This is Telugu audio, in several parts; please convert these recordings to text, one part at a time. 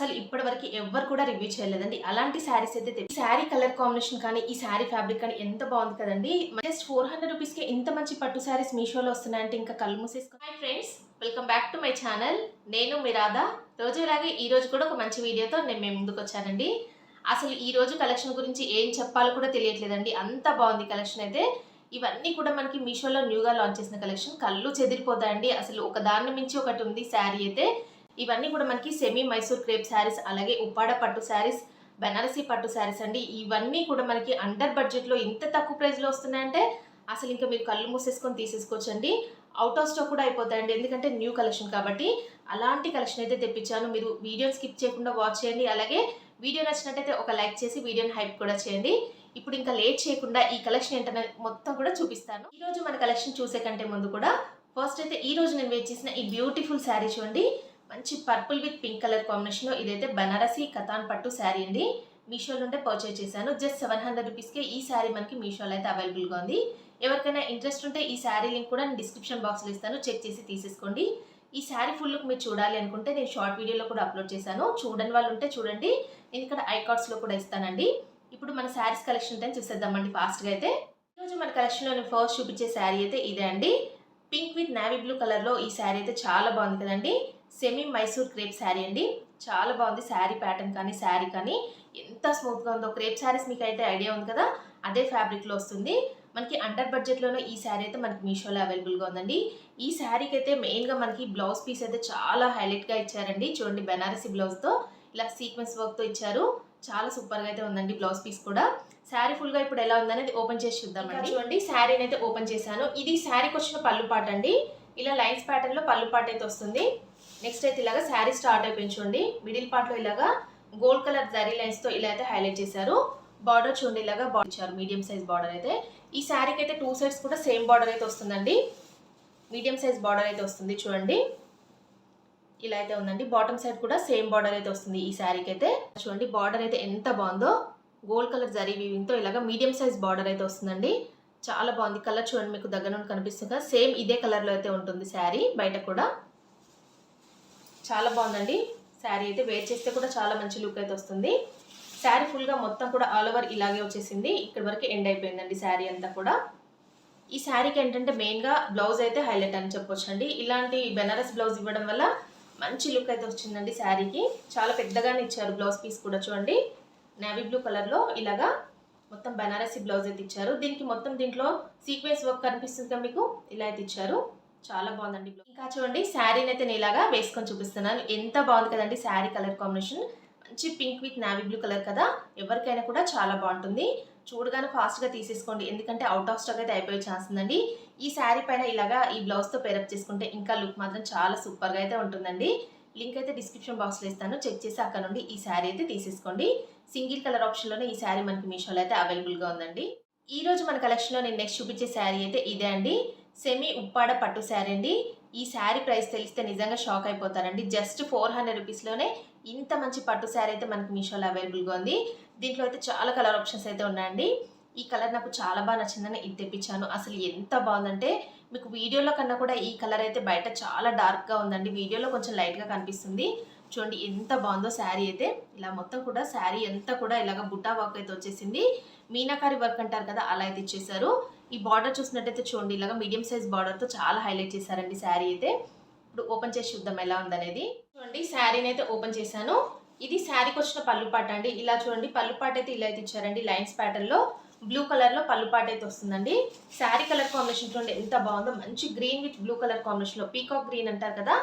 అసలు ఇప్పటివరకు ఎవ్వరు కూడా రివ్యూ చేయలేదండి. అలాంటి శారీస్ అయితే ఈ శారీ కలర్ కాంబినేషన్ కానీ, ఈ శారీ ఫ్యాబ్రిక్ కానీ ఎంత బాగుంది కదండి. జస్ట్ 400 రూపీస్‌కే ఇంత మంచి పట్టు శారీస్ మీషోలో వస్తున్నాయంటే ఇంకా కళ్ళు మూసేసుకో. Hi friends, welcome back to my channel. నేను మీ రాధా. రోజులాగే ఈ రోజు కూడా ఒక మంచి వీడియోతో నేను మీ ముందుకు వచ్చానండి. అసలు ఈ రోజు కలెక్షన్ గురించి ఏం చెప్పాలో కూడా తెలియట్లేదండి. అంత బాగుంది కలెక్షన్ అయితే. ఇవన్నీ కూడా మనకి మీషోలో న్యూగా లాంచ్ చేసిన కలెక్షన్. కళ్ళు చెదిరిపోతాయండి. అసలు ఒక దాన్ని మించి ఒకటి ఉంది శారీ అయితే. ఇవన్నీ కూడా మనకి సెమీ మైసూర్ క్రేప్ శారీస్, అలాగే ఉప్పాడ పట్టు శారీస్, బనారసి పట్టు శారీస్ అండి. ఇవన్నీ కూడా మనకి అండర్ బడ్జెట్లో ఇంత తక్కువ ప్రైస్లో వస్తున్నాయంటే అసలు ఇంకా మీరు కళ్ళు మూసేసుకొని తీసేసుకోవచ్చండి. అవుట్ ఆఫ్ స్టాక్ కూడా అయిపోతాయండి, ఎందుకంటే న్యూ కలెక్షన్ కాబట్టి. అలాంటి కలెక్షన్ అయితే తెప్పించాను. మీరు వీడియోని స్కిప్ చేయకుండా వాచ్ చేయండి. అలాగే వీడియో నచ్చినట్టయితే ఒక లైక్ చేసి వీడియోని హైప్ కూడా చేయండి. ఇప్పుడు ఇంకా లేట్ చేయకుండా ఈ కలెక్షన్ ఏంటనే మొత్తం కూడా చూపిస్తాను. ఈ రోజు మన కలెక్షన్ చూసే కంటే ముందు కూడా ఫస్ట్ అయితే ఈ రోజు నేను వేర్ చేసిన ఈ బ్యూటిఫుల్ శారీ చూడండి. మంచి పర్పుల్ విత్ పింక్ కలర్ కాంబినేషన్లో ఇదైతే బనారసి కతాన్ పట్టు శారీ అండి. మీషో నుండే పర్చేజ్ చేశాను. జస్ట్ 700 రూపీస్కే ఈ శారీ మనకి మీషోలో అయితే అవైలబుల్గా ఉంది. ఎవరికైనా ఇంట్రెస్ట్ ఉంటే ఈ శారీ లింక్ కూడా నేను డిస్క్రిప్షన్ బాక్స్లో ఇస్తాను, చెక్ చేసి తీసేసుకోండి. ఈ శారీ ఫుల్ లుక్ మీరు చూడాలి అనుకుంటే నేను షార్ట్ వీడియోలో కూడా అప్లోడ్ చేశాను. చూడని వాళ్ళు ఉంటే చూడండి, నేను ఇక్కడ ఐకార్డ్స్లో కూడా ఇస్తానండి. ఇప్పుడు మన శారీస్ కలెక్షన్ అయితే చూసేద్దామండి ఫాస్ట్గా అయితే. ఈరోజు మన కలెక్షన్లో నేను ఫస్ట్ చూపించే శారీ అయితే ఇదే అండి. పింక్ విత్ నావీ బ్లూ కలర్లో ఈ శారీ అయితే చాలా బాగుంది కదండి. సెమీ మైసూర్ క్రేప్ శారీ అండి. చాలా బాగుంది శారీ ప్యాటర్న్ కానీ, శారీ కానీ ఎంత స్మూత్గా ఉందో. క్రేప్ శారీస్ మీకు అయితే ఐడియా ఉంది కదా, అదే ఫ్యాబ్రిక్లో వస్తుంది. మనకి అండర్ బడ్జెట్లోనే ఈ శారీ అయితే మనకి మీషోలో అవైలబుల్గా ఉందండి. ఈ శారీకి అయితే మెయిన్గా మనకి బ్లౌజ్ పీస్ అయితే చాలా హైలైట్గా ఇచ్చారండి. చూడండి, బెనారసి బ్లౌజ్తో ఇలా సీక్వెన్స్ వర్క్తో ఇచ్చారు. చాలా సూపర్గా అయితే ఉందండి బ్లౌజ్ పీస్ కూడా. శారీ ఫుల్గా ఇప్పుడు ఎలా ఉందనేది ఓపెన్ చేసి చూద్దామండి. చూడండి, శారీని అయితే ఓపెన్ చేశాను. ఇది శారీకి వచ్చిన పళ్ళు పాట అండి. ఇలా లైన్స్ ప్యాటర్న్లో పళ్ళు పాట అయితే వస్తుంది. నెక్స్ట్ అయితే ఇలాగా శారీ స్టార్ట్ అయిపోయింది చూడండి. మిడిల్ పార్ట్లో ఇలాగా గోల్డ్ కలర్ జరీ లైన్స్తో ఇలా అయితే హైలైట్ చేశారు. బార్డర్ చూడండి, ఇలాగా బార్డర్ ఇచ్చారు, మీడియం సైజ్ బార్డర్ అయితే. ఈ శారీకి అయితే 2 సైడ్స్ కూడా సేమ్ బార్డర్ అయితే వస్తుందండి. మీడియం సైజ్ బార్డర్ అయితే వస్తుంది చూడండి, ఇలా అయితే ఉందండి. బాటమ్ సైడ్ కూడా సేమ్ బార్డర్ అయితే వస్తుంది ఈ శారీకి అయితే. చూడండి, బార్డర్ అయితే ఎంత బాగుందో. గోల్డ్ కలర్ జరీ వీవింగ్తో ఇలాగా మీడియం సైజ్ బార్డర్ అయితే వస్తుందండి. చాలా బాగుంది. కలర్ చూడండి, మీకు దగ్గర నుండి కనిపిస్తుంది కదా, సేమ్ ఇదే కలర్లో అయితే ఉంటుంది శారీ. బయట కూడా చాలా బాగుందండి శారీ అయితే. వేర్ చేస్తే కూడా చాలా మంచి లుక్ అయితే వస్తుంది. శారీ ఫుల్గా మొత్తం కూడా ఆల్ ఓవర్ ఇలాగే వచ్చేసింది. ఇక్కడ వరకు ఎండ్ అయిపోయిందండి శారీ అంతా కూడా. ఈ శారీకి ఏంటంటే మెయిన్గా బ్లౌజ్ అయితే హైలైట్ అని చెప్పొచ్చు అండి. ఇలాంటి బెనారస్ బ్లౌజ్ ఇవ్వడం వల్ల మంచి లుక్ అయితే వచ్చిందండి శారీకి. చాలా పెద్దగానే ఇచ్చారు బ్లౌజ్ పీస్ కూడా. చూడండి, నేవీ బ్లూ కలర్లో ఇలాగా మొత్తం బెనారసి బ్లౌజ్ అయితే ఇచ్చారు. దీనికి మొత్తం దీంట్లో సీక్వెన్స్ వర్క్ కనిపిస్తుంది కదా మీకు, ఇలా అయితే ఇచ్చారు. చాలా బాగుందండి. ఇంకా చూడండి, శారీని అయితే నేను ఇలాగా వేసుకొని చూపిస్తున్నాను. ఎంత బాగుంది కదండి శారీ కలర్ కాంబినేషన్. మంచి pink with navy blue colour కదా, ఎవరికైనా కూడా చాలా బాగుంటుంది. చూడగానే ఫాస్ట్గా తీసేసుకోండి, ఎందుకంటే అవుట్ ఆఫ్ స్టాక్ అయితే అయిపోయే ఛాన్స్ ఉందండి. ఈ శారీ పైన ఇలాగా ఈ బ్లౌజ్తో పేరప్ చేసుకుంటే ఇంకా లుక్ మాత్రం చాలా సూపర్గా అయితే ఉంటుందండి. లింక్ అయితే డిస్క్రిప్షన్ బాక్స్లో ఇస్తాను, చెక్ చేసి అక్కడ నుండి ఈ శారీ అయితే తీసేసుకోండి. సింగిల్ కలర్ ఆప్షన్లోనే ఈ శారీ మనకి మీషోలో అయితే అవైలబుల్గా ఉందండి. ఈ రోజు మన కలెక్షన్లో నేను నెక్స్ట్ చూపించే శారీ అయితే ఇదే అండి. సెమీ ఉప్పాడ పట్టు శారీ అండి. ఈ శారీ ప్రైస్ తెలిస్తే నిజంగా షాక్ అయిపోతారండి. జస్ట్ 400 రూపీస్లోనే ఇంత మంచి పట్టు శారీ అయితే మనకి మీషోలో అవైలబుల్గా ఉంది. దీంట్లో అయితే చాలా కలర్ ఆప్షన్స్ అయితే ఉన్నాయండి. ఈ కలర్ నాకు చాలా బాగా నచ్చిందని ఇది తెప్పించాను. అసలు ఎంత బాగుందంటే మీకు వీడియోలో కన్నా కూడా ఈ కలర్ అయితే బయట చాలా డార్క్గా ఉందండి. వీడియోలో కొంచెం లైట్గా కనిపిస్తుంది. చూడండి ఎంత బాగుందో శారీ అయితే. ఇలా మొత్తం కూడా శారీ అంతా కూడా ఇలాగ బుట్టా వర్క్ అయితే వచ్చేసింది. మీనాకారి వర్క్ అంటారు కదా, అలా అయితే ఇచ్చేసారు. ఈ బార్డర్ చూసినట్టయితే చూడండి, ఇలాగ మీడియం సైజ్ బార్డర్తో చాలా హైలైట్ చేశారండి శారీ అయితే. ఇప్పుడు ఓపెన్ చేసి చూద్దాం ఎలా ఉందనేది. చూడండి, శారీని అయితే ఓపెన్ చేశాను. ఇది శారీకి వచ్చిన పళ్ళు పాట అండి. ఇలా చూడండి, పళ్ళు పాట అయితే ఇలా అయితే ఇచ్చారండి. లైన్స్ ప్యాటర్న్లో బ్లూ కలర్లో పళ్ళు పాట అయితే వస్తుందండి. శారీ కలర్ కాంబినేషన్ చూడండి ఎంత బాగుందో. మంచి గ్రీన్ విత్ బ్లూ కలర్ కాంబినేషన్లో, పీకాక్ గ్రీన్ అంటారు కదా,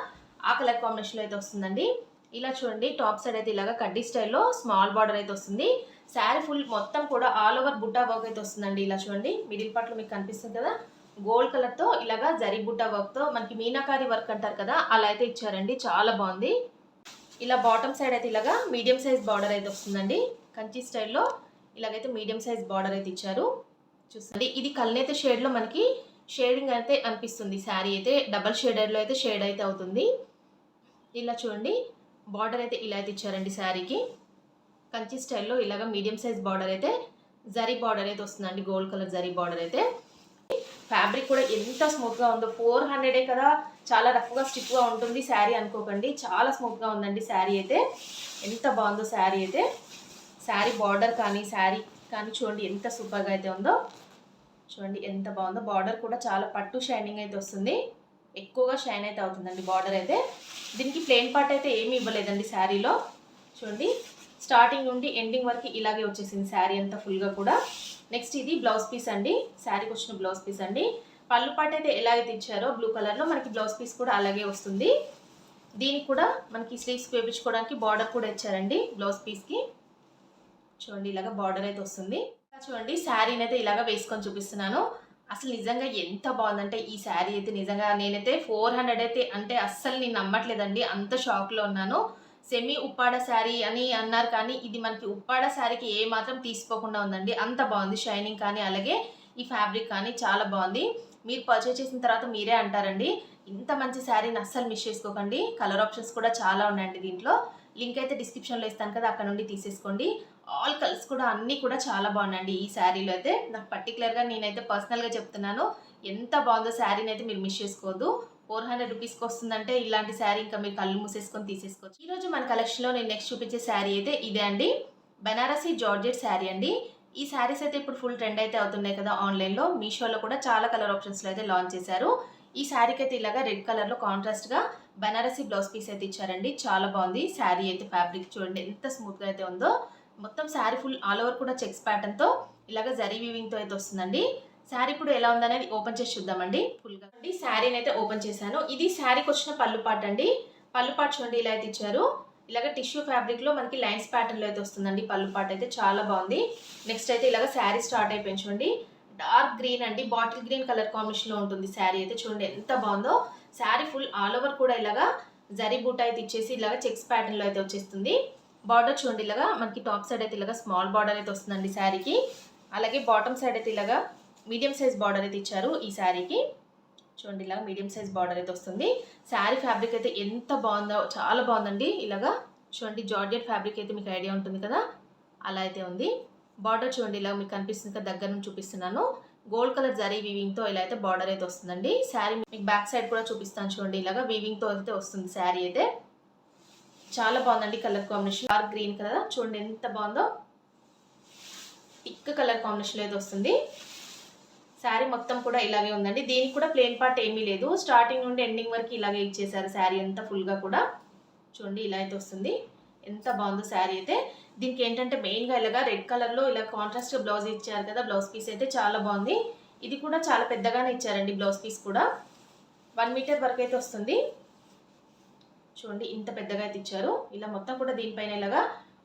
ఆ కలర్ కాంబినేషన్లో అయితే వస్తుందండి. ఇలా చూడండి, టాప్ సైడ్ అయితే ఇలాగ కడ్డీ స్టైల్లో స్మాల్ బార్డర్ అయితే వస్తుంది. శారీ ఫుల్ మొత్తం కూడా ఆల్ ఓవర్ బుట్టా వర్క్ అయితే వస్తుందండి. ఇలా చూడండి, మిడిల్ పార్ట్లో మీకు కనిపిస్తుంది కదా, గోల్డ్ కలర్తో ఇలాగా జరీ బుట్టా వర్క్తో మనకి మీనాకారి వర్క్ అంటారు కదా, అలా అయితే ఇచ్చారండి. చాలా బాగుంది. ఇలా బాటమ్ సైడ్ అయితే ఇలాగా మీడియం సైజ్ బార్డర్ అయితే వస్తుందండి. కంచి స్టైల్లో ఇలాగైతే మీడియం సైజ్ బార్డర్ అయితే ఇచ్చారు. చూస్తుంది, ఇది కల్నేత షేడ్లో మనకి షేడింగ్ అయితే అనిపిస్తుంది. శారీ అయితే డబల్ షేడెడ్లో అయితే షేడ్ అయితే అవుతుంది. ఇలా చూడండి, బార్డర్ అయితే ఇలా అయితే ఇచ్చారండి శారీకి. కంచి స్టైల్లో ఇలాగ మీడియం సైజ్ బార్డర్ అయితే జరీ బార్డర్ అయితే వస్తుందండి. గోల్డ్ కలర్ జరీ బార్డర్ అయితే ఫ్యాబ్రిక్ కూడా ఎంత స్మూత్గా ఉందో. 400 కదా, చాలా రఫ్గా స్టిక్గా ఉంటుంది శారీ అనుకోకండి, చాలా స్మూత్గా ఉందండి శారీ అయితే. ఎంత బాగుందో శారీ అయితే. శారీ బార్డర్ కానీ శారీ కానీ చూడండి ఎంత సూపర్గా అయితే ఉందో. చూడండి ఎంత బాగుందో. బార్డర్ కూడా చాలా పట్టు షైనింగ్ అయితే వస్తుంది, ఎక్కువగా షైన్ అయితే అవుతుందండి బార్డర్ అయితే. దీనికి ప్లెయిన్ పార్ట్ అయితే ఏమీ ఇవ్వలేదండి శారీలో. చూడండి స్టార్టింగ్ నుండి ఎండింగ్ వరకు ఇలాగే వచ్చేసింది శారీ అంతా ఫుల్గా కూడా. నెక్స్ట్ ఇది బ్లౌజ్ పీస్ అండి, శారీకి వచ్చిన బ్లౌజ్ పీస్ అండి. పళ్ళు పార్ట్ అయితే ఎలాగైతే ఇచ్చారో బ్లూ కలర్లో మనకి బ్లౌజ్ పీస్ కూడా అలాగే వస్తుంది. దీనికి కూడా మనకి స్లీవ్స్ వేపించుకోవడానికి బార్డర్ కూడా ఇచ్చారండి బ్లౌజ్ పీస్కి. చూడండి ఇలాగ బార్డర్ అయితే వస్తుంది. చూడండి శారీని అయితే ఇలాగ వేసుకొని చూపిస్తున్నాను. అసలు నిజంగా ఎంత బాగుందంటే ఈ శారీ అయితే నిజంగా నేనైతే 400 అయితే అంటే అస్సలు నేను నమ్మట్లేదండి, అంత షాక్లో ఉన్నాను. సెమీ ఉప్పాడ శారీ అని అన్నారు కానీ ఇది మనకి ఉప్పాడ శారీకి ఏ మాత్రం తీసుకోకుండా ఉందండి, అంత బాగుంది. షైనింగ్ కానీ అలాగే ఈ ఫ్యాబ్రిక్ కానీ చాలా బాగుంది. మీరు పర్చేస్ చేసిన తర్వాత మీరే అంటారండి, ఇంత మంచి శారీని అస్సలు మిస్ చేసుకోకండి. కలర్ ఆప్షన్స్ కూడా చాలా ఉన్నాయండి దీంట్లో. లింక్ అయితే డిస్క్రిప్షన్లో ఇస్తాను కదా, అక్కడ నుండి తీసేసుకోండి. ఆల్ కలర్స్ కూడా అన్నీ కూడా చాలా బాగున్నాయండి ఈ శారీలో అయితే. నాకు పర్టికులర్గా నేనైతే పర్సనల్గా చెప్తున్నాను, ఎంత బాగుందో శారీని అయితే మీరు మిస్ చేసుకోవద్దు. 400 రూపీస్కి వస్తుందంటే ఇలాంటి శారీ ఇంకా మీరు కళ్ళు మూసేసుకొని తీసేసుకోవచ్చు. ఈరోజు మన కలెక్షన్లో నేను నెక్స్ట్ చూపించే శారీ అయితే ఇదే అండి, బనారసి జార్జెట్ శారీ అండి. ఈ శారీస్ అయితే ఇప్పుడు ఫుల్ ట్రెండ్ అయితే అవుతున్నాయి కదా ఆన్లైన్లో. మీషోలో కూడా చాలా కలర్ ఆప్షన్స్లో అయితే లాంచ్ చేశారు. ఈ శారీకి అయితే ఇలాగా రెడ్ కలర్లో కాంట్రాస్ట్గా బనారసి బ్లౌజ్ పీస్ అయితే ఇచ్చారండి, చాలా బాగుంది. శారీ అయితే ఫ్యాబ్రిక్ చూడండి ఎంత స్మూత్గా అయితే ఉందో. మొత్తం శారీ ఫుల్ ఆల్ ఓవర్ కూడా చెక్స్ ప్యాటర్న్తో ఇలాగ జరీ వీవింగ్తో అయితే వస్తుందండి. శారీ ఇప్పుడు ఎలా ఉందనేది ఓపెన్ చేసి చూద్దామండి ఫుల్గా. అండి శారీని అయితే ఓపెన్ చేశాను. ఇది శారీకి వచ్చిన పళ్ళు పార్ట్ అండి. పళ్ళు పార్ట్ చూడండి ఇలా అయితే ఇచ్చారు. ఇలాగ టిష్యూ ఫ్యాబ్రిక్లో మనకి లైన్స్ ప్యాటర్న్లో అయితే వస్తుందండి పళ్ళు పార్ట్ అయితే, చాలా బాగుంది. నెక్స్ట్ అయితే ఇలాగ శారీ స్టార్ట్ అయిపోయింది చూడండి. డార్క్ గ్రీన్ అండి, బాటిల్ గ్రీన్ కలర్ కాంబినేషన్లో ఉంటుంది శారీ అయితే. చూడండి ఎంత బాగుందో. శారీ ఫుల్ ఆల్ ఓవర్ కూడా ఇలాగా జరీ బూట అయితే ఇచ్చేసి ఇలాగ చెక్స్ ప్యాటర్న్లో అయితే వచ్చేస్తుంది. బార్డర్ చూడండి ఇలాగా మనకి టాప్ సైడ్ అయితే ఇలాగా స్మాల్ బార్డర్ అయితే వస్తుందండి శారీకి. అలాగే బాటమ్ సైడ్ అయితే ఇలాగా మీడియం సైజ్ బార్డర్ అయితే ఇచ్చారు ఈ శారీకి. చూడండి ఇలా మీడియం సైజ్ బార్డర్ అయితే వస్తుంది. శారీ ఫ్యాబ్రిక్ అయితే ఎంత బాగుందో, చాలా బాగుందండి. ఇలాగా చూడండి జార్జెట్ ఫ్యాబ్రిక్ అయితే మీకు ఐడియా ఉంటుంది కదా, అలా అయితే ఉంది. బార్డర్ చూడండి ఇలా మీకు కనిపిస్తుంది కదా, దగ్గర నుంచి చూపిస్తున్నాను. గోల్డ్ కలర్ జరీ వీవింగ్తో ఇలా అయితే బార్డర్ అయితే వస్తుందండి. శారీ మీకు బ్యాక్ సైడ్ కూడా చూపిస్తాను చూడండి, ఇలాగా వీవింగ్తో అయితే వస్తుంది శారీ అయితే. చాలా బాగుందండి colour combination. Dark green colour చూడండి ఎంత బాగుందో, థిక్ కలర్ కాంబినేషన్ అయితే వస్తుంది. శారీ మొత్తం కూడా ఇలాగే ఉందండి. దీనికి కూడా ప్లెయిన్ పార్ట్ ఏమీ లేదు, స్టార్టింగ్ నుండి ఎండింగ్ వరకు ఇలాగే ఇచ్చేసారు శారీ అంతా ఫుల్గా కూడా. చూడండి ఇలా అయితే వస్తుంది, ఎంత బాగుందో శారీ అయితే. దీనికి ఏంటంటే మెయిన్గా ఇలాగా రెడ్ కలర్లో ఇలా కాంట్రాస్ట్ బ్లౌజ్ ఇచ్చారు కదా, బ్లౌజ్ పీస్ అయితే చాలా బాగుంది. ఇది కూడా చాలా పెద్దగానే ఇచ్చారండి బ్లౌజ్ పీస్ కూడా, 1 మీటర్ వరకు అయితే వస్తుంది. చూడండి ఇంత పెద్దగా అయితే ఇచ్చారు. ఇలా మొత్తం కూడా దీనిపైన ఇలాగా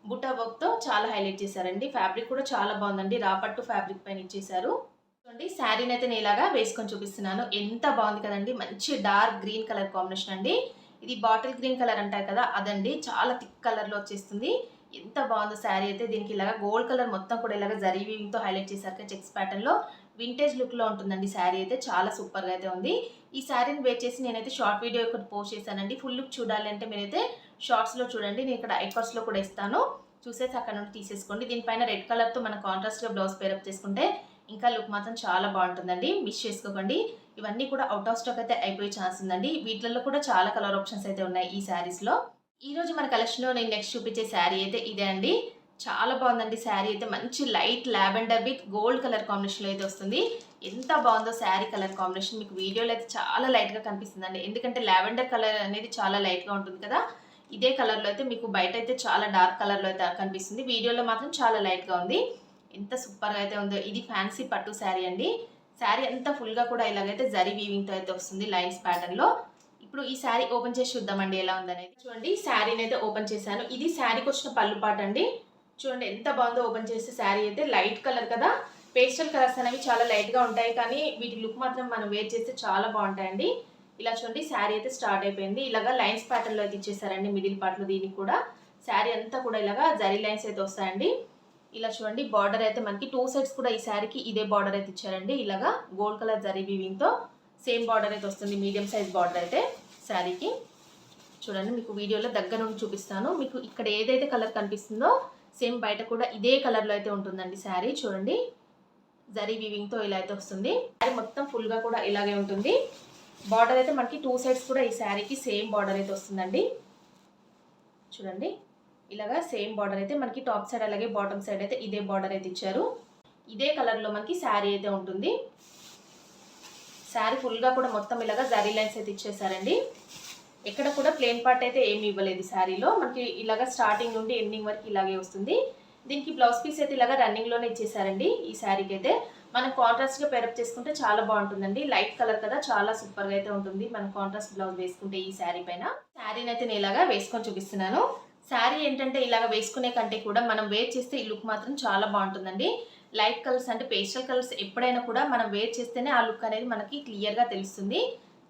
బుటా వర్క్తో చాలా హైలైట్ చేశారండి. ఫ్యాబ్రిక్ కూడా చాలా బాగుందండి, రాపట్టు ఫ్యాబ్రిక్ పైన ఇచ్చేసారు. చూడండి శారీని అయితే నేను ఇలాగా వేసుకొని చూపిస్తున్నాను, ఎంత బాగుంది కదండి. మంచి డార్క్ గ్రీన్ కలర్ కాంబినేషన్ అండి. ఇది బాటిల్ గ్రీన్ కలర్ అంటారు కదా అదండి, చాలా థిక్ కలర్లో వచ్చేస్తుంది. ఎంత బాగుందో శారీ అయితే. దీనికి ఇలాగా గోల్డ్ కలర్ మొత్తం కూడా ఇలాగా జరీ వీవింగ్తో హైలైట్ చేశారు చెక్స్ ప్యాటర్న్లో. వింటేజ్ లుక్లో ఉంటుందండి శారీ అయితే, చాలా సూపర్గా అయితే ఉంది. ఈ శారీని వేర్ చేసి నేనైతే షార్ట్ వీడియో ఒకటి పోస్ట్ చేశానండి. ఫుల్ లుక్ చూడాలి అంటే మీరైతే షార్ట్స్లో చూడండి, నేను ఇక్కడ ఐకార్స్లో కూడా ఇస్తాను, చూసేసి అక్కడ నుండి తీసేసుకోండి. దీనిపైన రెడ్ కలర్తో మన కాంట్రాస్ట్గా బ్లౌజ్ పేరప్ చేసుకుంటే ఇంకా లుక్ మాత్రం చాలా బాగుంటుందండి, మిస్ చేసుకోకండి. ఇవన్నీ కూడా అవుట్ ఆఫ్ స్టాక్ అయితే అయిపోయే ఛాన్స్ ఉందండి. వీటిల్లో కూడా చాలా కలర్ ఆప్షన్స్ అయితే ఉన్నాయి ఈ శారీస్లో. ఈరోజు మన కలెక్షన్లో నేను నెక్స్ట్ చూపించే శారీ అయితే ఇదే అండి, చాలా బాగుందండి శారీ అయితే. మంచి light lavender with gold colour కాంబినేషన్లో అయితే వస్తుంది. ఎంత బాగుందో శారీ కలర్ కాంబినేషన్. మీకు వీడియోలో అయితే చాలా లైట్గా కనిపిస్తుందండి, ఎందుకంటే లావెండర్ కలర్ అనేది చాలా లైట్గా ఉంటుంది కదా. ఇదే కలర్లో అయితే మీకు బయట అయితే చాలా డార్క్ కలర్లో అయితే కనిపిస్తుంది, వీడియోలో మాత్రం చాలా లైట్గా ఉంది. ఎంత సూపర్గా అయితే ఉందో. ఇది ఫ్యాన్సీ పట్టు శారీ అండి. శారీ అంతా ఫుల్గా కూడా ఇలాగైతే జరీ వీవింగ్తో అయితే వస్తుంది లైన్స్ ప్యాటర్న్లో. ఇప్పుడు ఈ శారీ ఓపెన్ చేసి చూద్దామండి ఎలా ఉందనేది. చూడండి శారీని అయితే ఓపెన్ చేశాను. ఇది శారీకి వచ్చిన పళ్ళు పాట అండి. చూడండి ఎంత బాగుందో. ఓపెన్ చేస్తే శారీ అయితే లైట్ కలర్ కదా, పేస్టల్ కలర్స్ అనేవి చాలా లైట్గా ఉంటాయి కానీ వీటి లుక్ మాత్రం మనం వేర్ చేస్తే చాలా బాగుంటాయండి. ఇలా చూడండి శారీ అయితే స్టార్ట్ అయిపోయింది. ఇలాగా లైన్స్ ప్యాటర్న్లో అయితే ఇచ్చేసారండి మిడిల్ పార్ట్లో. దీనికి కూడా శారీ అంతా కూడా ఇలాగా జరీ లైన్స్ అయితే వస్తాయండి. ఇలా చూడండి బార్డర్ అయితే మనకి 2 సైడ్స్ కూడా ఈ శారీకి ఇదే బార్డర్ అయితే ఇచ్చారండి. ఇలాగా గోల్డ్ కలర్ జరీ వీవింగ్తో సేమ్ బార్డర్ అయితే వస్తుంది, మీడియం సైజ్ బార్డర్ అయితే శారీకి. చూడండి మీకు వీడియోలో దగ్గర నుండి చూపిస్తాను. మీకు ఇక్కడ ఏదైతే కలర్ కనిపిస్తుందో సేమ్ బయట కూడా ఇదే కలర్లో అయితే ఉంటుందండి శారీ. చూడండి జరీ వీవింగ్తో ఇలా అయితే వస్తుంది. శారీ మొత్తం ఫుల్గా కూడా ఇలాగే ఉంటుంది. బార్డర్ అయితే మనకి 2 సైడ్స్ కూడా ఈ శారీకి సేమ్ బార్డర్ అయితే వస్తుందండి. చూడండి, ఇలాగా సేమ్ బార్డర్ అయితే మనకి టాప్ సైడ్ అలాగే బాటమ్ సైడ్ అయితే ఇదే బార్డర్ అయితే ఇచ్చారు. ఇదే కలర్లో మనకి శారీ అయితే ఉంటుంది. శారీ ఫుల్గా కూడా మొత్తం ఇలాగా జరీ లైన్స్ అయితే ఇచ్చేసారండి. ఎక్కడ కూడా ప్లెయిన్ పార్ట్ అయితే ఏమి ఇవ్వలేదు శారీలో. మనకి ఇలాగా స్టార్టింగ్ నుండి ఎండింగ్ వరకు ఇలాగే వస్తుంది. దీనికి బ్లౌజ్ పీస్ అయితే ఇలాగా రన్నింగ్లోనే ఇచ్చేసారండి. ఈ శారీకి అయితే మనం కాంట్రాస్ట్గా పేరప్ చేసుకుంటే చాలా బాగుంటుందండి. లైట్ కలర్ కదా, చాలా సూపర్గా అయితే ఉంటుంది మనం కాంట్రాస్ట్ బ్లౌజ్ వేసుకుంటే ఈ శారీ పైన. శారీని అయితే నేను ఇలాగా వేసుకొని చూపిస్తున్నాను. శారీ ఏంటంటే ఇలాగ వేసుకునే కంటే కూడా మనం వేర్ చేస్తే ఈ లుక్ మాత్రం చాలా బాగుంటుందండి. లైట్ కలర్స్ అంటే పేస్టల్ కలర్స్ ఎప్పుడైనా కూడా మనం వేర్ చేస్తేనే ఆ లుక్ అనేది మనకి క్లియర్గా తెలుస్తుంది.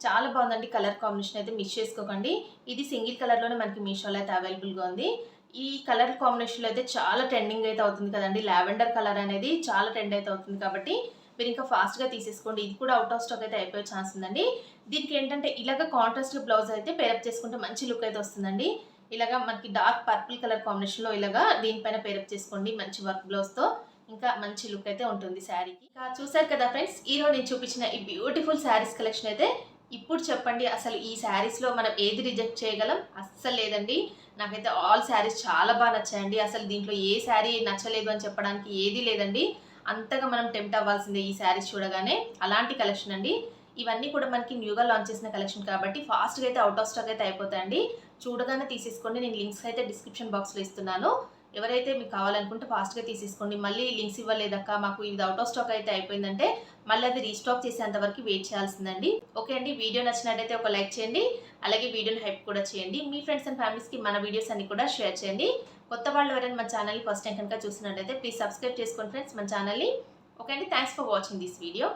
చాలా బాగుందండి. కలర్ కాంబినేషన్ అయితే మిస్ చేసుకోకండి. ఇది సింగిల్ కలర్లోనే మనకి మీషోలో అయితే అవైలబుల్గా ఉంది. ఈ కలర్ కాంబినేషన్లో అయితే చాలా ట్రెండింగ్ అయితే అవుతుంది కదండి. లావెండర్ కలర్ అనేది చాలా ట్రెండ్ అయితే అవుతుంది కాబట్టి మీరు ఇంకా ఫాస్ట్గా తీసేసుకోండి. ఇది కూడా అవుట్ ఆఫ్ స్టాక్ అయితే అయిపోయే ఛాన్స్ ఉందండి. దీనికి ఏంటంటే ఇలాగ కాంట్రాస్ట్ బ్లౌజ్ అయితే పేరప్ చేసుకుంటే మంచి లుక్ అయితే వస్తుందండి. ఇలాగా మనకి డార్క్ పర్పుల్ కలర్ కాంబినేషన్లో ఇలాగా దీనిపైన పేరప్ చేసుకోండి మంచి వర్క్ బ్లౌజ్తో. ఇంకా మంచి లుక్ అయితే ఉంటుంది శారీకి. ఇంకా చూసారు కదా ఫ్రెండ్స్, ఈరోజు నేను చూపించిన ఈ బ్యూటిఫుల్ శారీస్ కలెక్షన్ అయితే. ఇప్పుడు చెప్పండి, అసలు ఈ శారీస్లో మనం ఏది రిజెక్ట్ చేయగలం? అస్సలు లేదండి. నాకైతే ఆల్ శారీస్ చాలా బాగా నచ్చాయండి. అసలు దీంట్లో ఏ శారీ నచ్చలేదు అని చెప్పడానికి ఏదీ లేదండి. అంతగా మనం టెంప్ట్ అవ్వాల్సిందే ఈ శారీస్ చూడగానే. అలాంటి కలెక్షన్ అండి. ఇవన్నీ కూడా మనకి న్యూగా లాంచ్ చేసిన కలెక్షన్ కాబట్టి ఫాస్ట్గా అయితే అవుట్ ఆఫ్ స్టాక్ అయితే అయిపోతాయండి. చూడగానే తీసేసుకోండి. నేను లింక్స్ అయితే డిస్క్రిప్షన్ బాక్స్లో ఇస్తున్నాను. ఎవరైతే మీకు కావాలనుకుంటే ఫాస్ట్గా తీసేసుకోండి. మళ్ళీ లింక్స్ ఇవ్వలేదక్క, మాకు ఇది అవుట్ ఆఫ్ స్టాక్ అయితే అయిపోయిందంటే మళ్ళీ అది రీస్టాక్ చేసేంత వరకు వెయిట్ చేయాల్సిందండి. ఓకే అండి, వీడియో నచ్చినట్టయితే ఒక లైక్ చేయండి. అలాగే వీడియోని హైప్ కూడా చేయండి. మీ ఫ్రెండ్స్ అండ్ ఫ్యామిలీస్కి మన వీడియోస్ అన్ని కూడా షేర్ చేయండి. కొత్త వాళ్ళు ఎవరైనా మన ఛానల్ని ఫస్ట్ టైం కనుక చూసినట్టయితే ప్లీజ్ సబ్స్క్రైబ్ చేసుకోండి ఫ్రెండ్స్ మన ఛానల్ని. ఓకే అండి, thanks for watching this video.